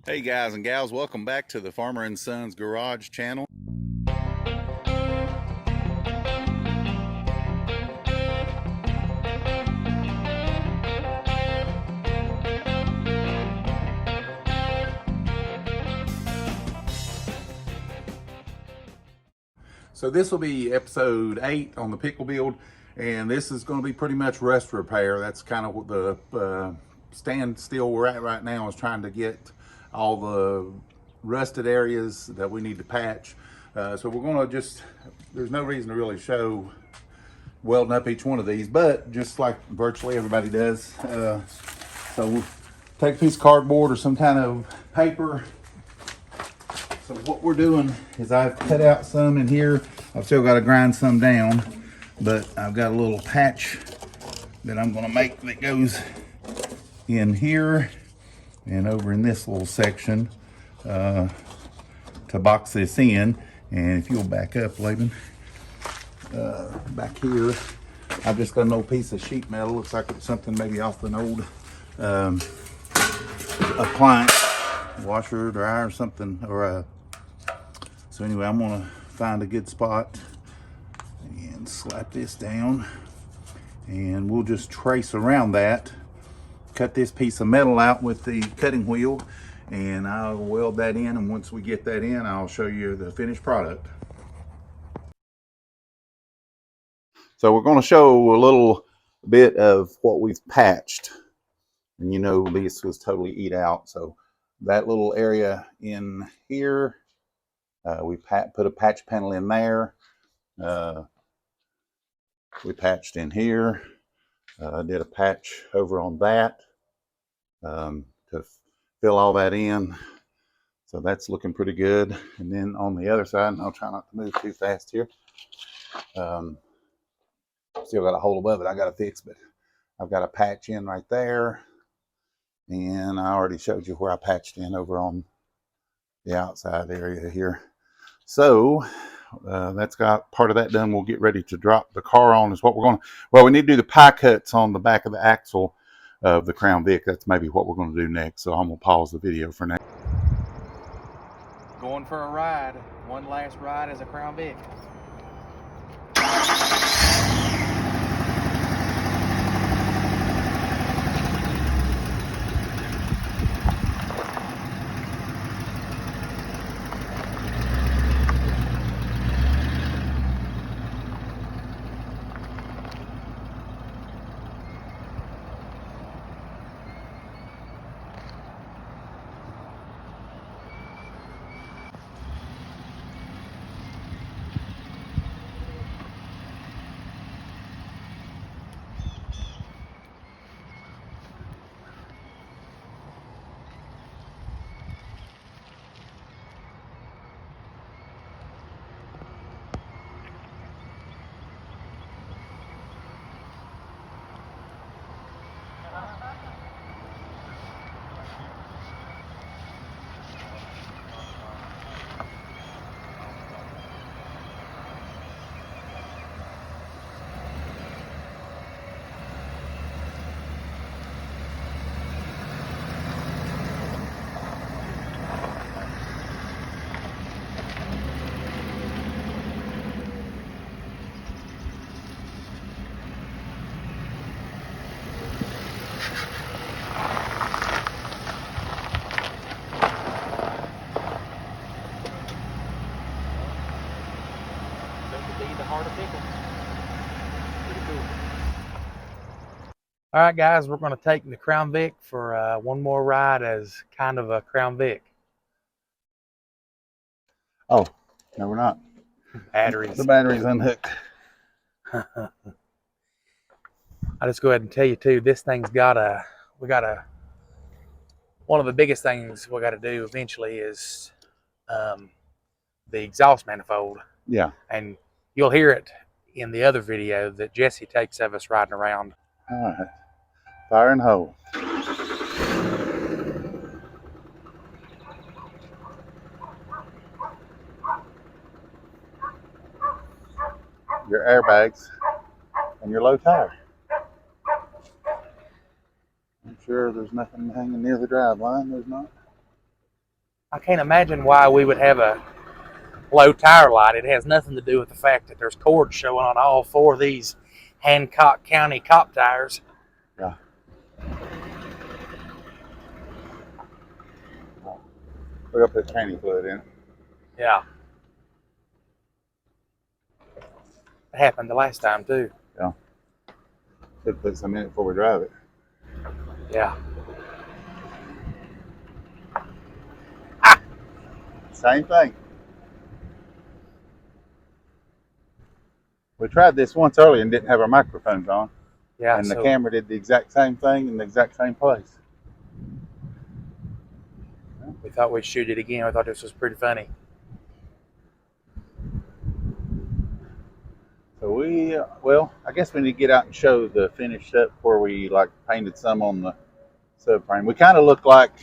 Hey guys and gals, welcome back to the Farmer and Sons Garage channel. So this will be episode 8 on the pickle build, and this is going to be pretty much rust repair. That's kind of what the standstill we're at right now, is trying to get all the rusted areas that we need to patch. So we're going to just, there's no reason to really show welding up each one of these, but just like virtually everybody does. So we'll take a piece of cardboard or some kind of paper. So what we're doing is I've cut out some in here. I've still got to grind some down, but I've got a little patch that I'm going to make that goes in here and over in this little section to box this in. And if you'll back up, Laban, back here, I've just got an old piece of sheet metal. Looks like it's something maybe off an old appliance, washer, dryer, or something, or so anyway, I'm gonna find a good spot and slap this down, and we'll just trace around that, cut this piece of metal out with the cutting wheel, and I'll weld that in, and once we get that in, I'll show you the finished product. So we're going to show a little bit of what we've patched, and you know this was totally eat out. So that little area in here, we put a patch panel in there. We patched in here. Did a patch over on that to fill all that in. So that's looking pretty good. And then on the other side, and I'll try not to move too fast here. Still got a hole above it I got to fix, but I've got a patch in right there. And I already showed you where I patched in over on the outside area here. So that's got part of that done. We'll get ready to drop the car on is what we're going to, well, we need to do the pie cuts on the back of the axle of the Crown Vic. That's maybe what we're going to do next. So I'm going to pause the video for now. Going for a ride. One last ride as a Crown Vic. The heart of pickle. Pretty cool. All right, guys, we're going to take the Crown Vic for one more ride as kind of a Crown Vic. Oh, no, we're not. Batteries. The battery's unhooked. I'll just go ahead and tell you too, this thing's got one of the biggest things we got to do eventually is the exhaust manifold. Yeah. And you'll hear it in the other video that Jesse takes of us riding around. All right. Fire and hole. Your airbags and your low tire. I'm sure there's nothing hanging near the drive line. There's not. I can't imagine why we would have a low tire light. It has nothing to do with the fact that there's cords showing on all 4 of these Hancock County cop tires. Yeah. We're gonna put training fluid in. Yeah. It happened the last time too. Yeah. Should put some in it before we drive it. Yeah. Same thing. We tried this once earlier and didn't have our microphones on. Yeah. And the camera did the exact same thing in the exact same place. We thought we'd shoot it again. We thought this was pretty funny. So well, I guess we need to get out and show the finished up where we like painted some on the subframe. We kind of look like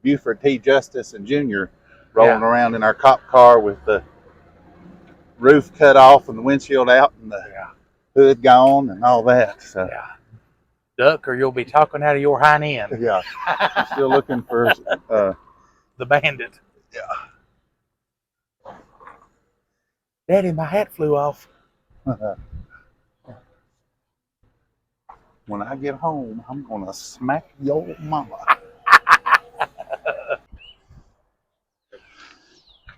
Buford T. Justice and Jr. rolling around in our cop car with the roof cut off and the windshield out and the hood gone and all that. So yeah. Duck, or you'll be talking out of your hind end. Yeah. I'm still looking for the bandit. Yeah. Daddy, my hat flew off. When I get home, I'm gonna smack your mama.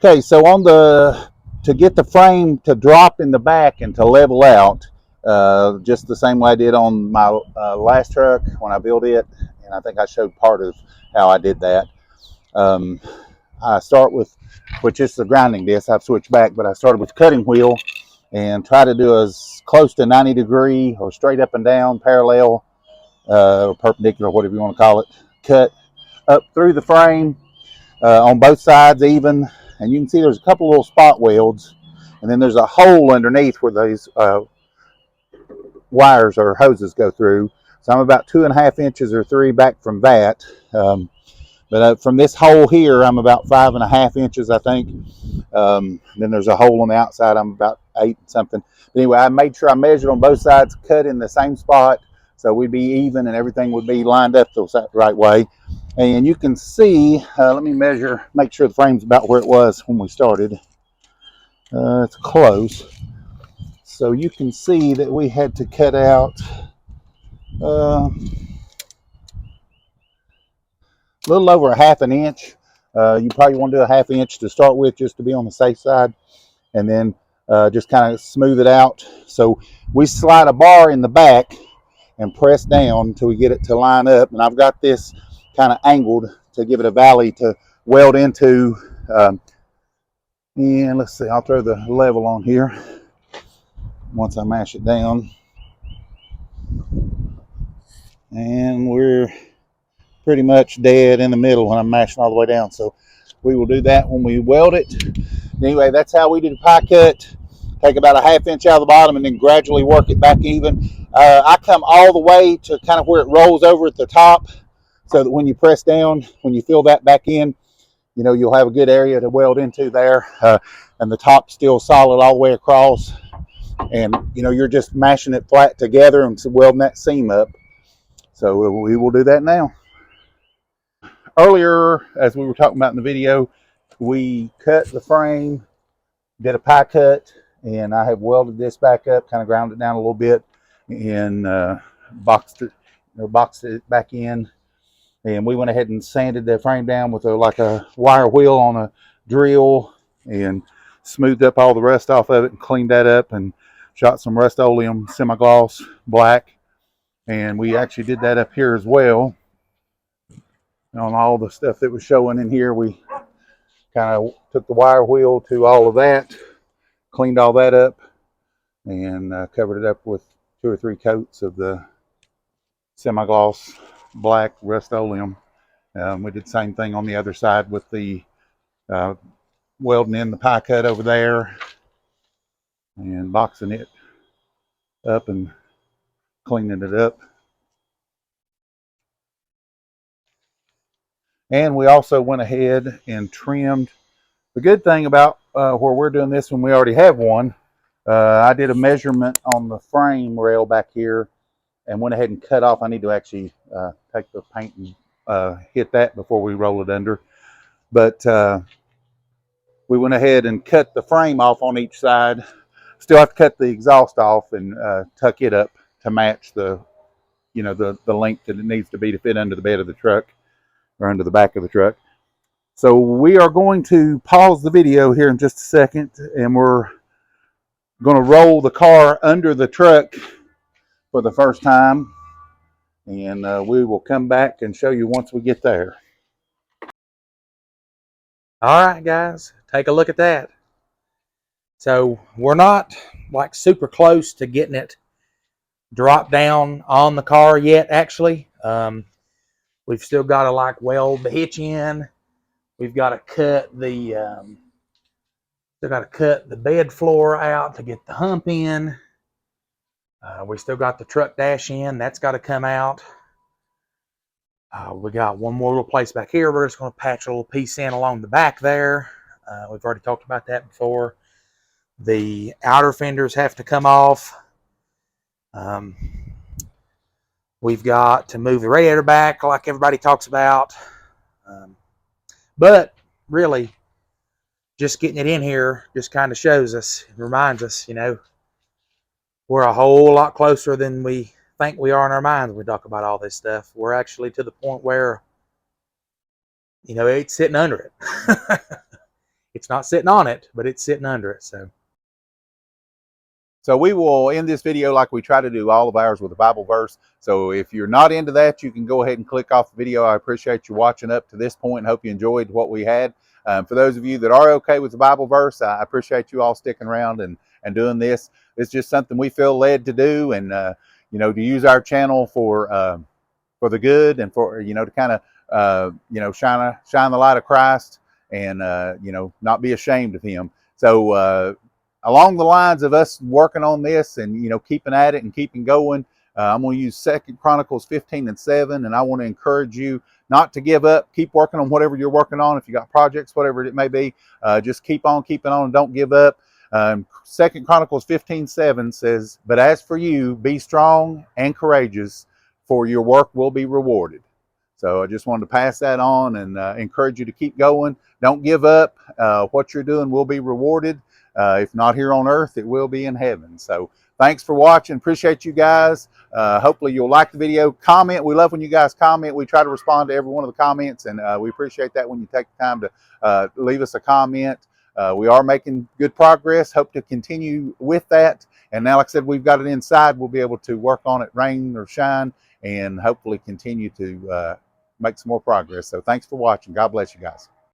Okay, so to get the frame to drop in the back and to level out, just the same way I did on my last truck when I built it, and I think I showed part of how I did that. I start with, which is the grinding disc, I've switched back, but I started with the cutting wheel and try to do as close to 90 degree or straight up and down, parallel, or perpendicular, whatever you want to call it, cut up through the frame on both sides even. And you can see there's a couple little spot welds, and then there's a hole underneath where these wires or hoses go through. So I'm about 2.5 inches or 3 back from that. But from this hole here, I'm about 5.5 inches, I think. Then there's a hole on the outside. I'm about 8 something. But anyway, I made sure I measured on both sides, cut in the same spot, so we'd be even and everything would be lined up the right way. And you can see, let me measure, make sure the frame's about where it was when we started. It's close. So you can see that we had to cut out a little over 1/2 inch. You probably want to do 1/2 inch to start with, just to be on the safe side, and then just kind of smooth it out. So we slide a bar in the back and press down until we get it to line up. And I've got this kind of angled to give it a valley to weld into. And let's see, I'll throw the level on here once I mash it down. And we're pretty much dead in the middle when I'm mashing all the way down. So we will do that when we weld it. Anyway, that's how we do the pie cut. Take about 1/2 inch out of the bottom and then gradually work it back even. I come all the way to kind of where it rolls over at the top, so that when you press down, when you fill that back in, you know, you'll have a good area to weld into there. And the top's still solid all the way across. And, you know, you're just mashing it flat together and welding that seam up. So we will do that now. Earlier, as we were talking about in the video, we cut the frame, did a pie cut, and I have welded this back up, kind of ground it down a little bit, and boxed it back in. And we went ahead and sanded the frame down with like a wire wheel on a drill, and smoothed up all the rust off of it and cleaned that up, and shot some Rust-Oleum semi-gloss black. And we actually did that up here as well. On all the stuff that was showing in here, we kind of took the wire wheel to all of that, cleaned all that up, and covered it up with 2 or 3 coats of the semi-gloss black Rust-Oleum. We did the same thing on the other side with the welding in the pie cut over there and boxing it up and cleaning it up. And we also went ahead and trimmed. The good thing about where we're doing this when we already have one, I did a measurement on the frame rail back here and went ahead and cut off. I need to actually take the paint and hit that before we roll it under. but we went ahead and cut the frame off on each side. Still have to cut the exhaust off and tuck it up to match the, you know, the length that it needs to be to fit under the bed of the truck or under the back of the truck. So we are going to pause the video here in just a second, and we're going to roll the car under the truck for the first time, and we will come back and show you once we get there. All right, guys, take a look at that. So we're not like super close to getting it dropped down on the car yet, actually. We've still got to like weld the hitch in. We've got to cut the bed floor out to get the hump in. We still got the truck dash in. That's got to come out. We got one more little place back here. We're just going to patch a little piece in along the back there. We've already talked about that before. The outer fenders have to come off. We've got to move the radiator back like everybody talks about. But really, just getting it in here just kind of shows us, reminds us, you know, we're a whole lot closer than we think we are in our minds when we talk about all this stuff. We're actually to the point where, you know, it's sitting under it. It's not sitting on it, but it's sitting under it. So we will end this video like we try to do all of ours with a Bible verse. So if you're not into that, you can go ahead and click off the video. I appreciate you watching up to this point and hope you enjoyed what we had. For those of you that are okay with the Bible verse, I appreciate you all sticking around and doing this. It's just something we feel led to do, and you know, to use our channel for the good, and for, you know, to kind of you know, shine the light of Christ, and you know, not be ashamed of Him. So along the lines of us working on this and, you know, keeping at it and keeping going, I'm going to use 2 Chronicles 15:7, and I want to encourage you not to give up. Keep working on whatever you're working on. If you got projects, whatever it may be, just keep on keeping on and don't give up. 2 Chronicles 15:7 says, "But as for you, be strong and courageous, for your work will be rewarded." So I just wanted to pass that on and encourage you to keep going. Don't give up. What you're doing will be rewarded. If not here on earth, it will be in heaven. So thanks for watching. Appreciate you guys. Hopefully you'll like the video. Comment. We love when you guys comment. We try to respond to every one of the comments, and we appreciate that when you take the time to leave us a comment. We are making good progress. Hope to continue with that. And now, like I said, we've got it inside. We'll be able to work on it, rain or shine, and hopefully continue to make some more progress. So thanks for watching. God bless you guys.